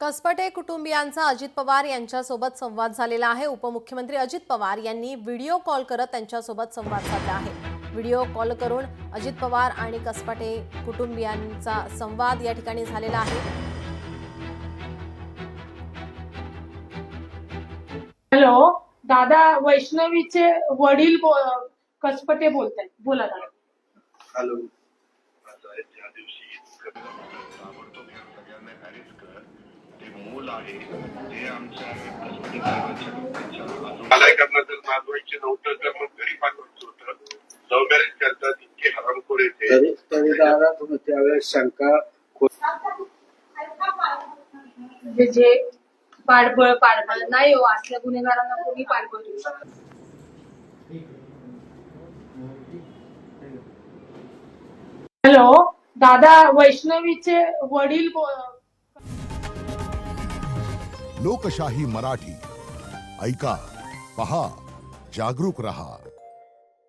कसपटे कुटुंबियांचा अजित पवार यांच्यासोबत संवाद झालेला आहे। उपमुख्यमंत्री अजित पवार यांनी व्हिडिओ कॉल करत त्यांच्यासोबत संवाद साधला आहे। व्हिडिओ कॉल करून अजित पवार आणि कसपटे कुटुंबियांचा संवाद या ठिकाणी झालेला आहे। हॅलो दादा, वैष्णवीचे वडील कसपटे बोलतायत, बोला दादा। हॅलो, ज्या दिवशी ताबडतोब ह्या सगळ्यांना अरेस्ट कर, ते मूल आहे ते आमच्या कसपटे साहेबांच्या मलाही करणार तर मागवायचे नव्हतं तर मग घरी पाठवायचं होतं। लव्ह मॅरेज करतात इतके हरामखोर येते तरी दादा तुम्ही त्यावेळेस शंका म्हणजे जे पाठबळ नाही हो, असल्या गुन्हेगारांना कोणी पाठबळ देऊ शकत। हॅलो दादा, वैष्णवीचे वडील लोकशाही मराठी ऐका, पहा, जागरूक रहा।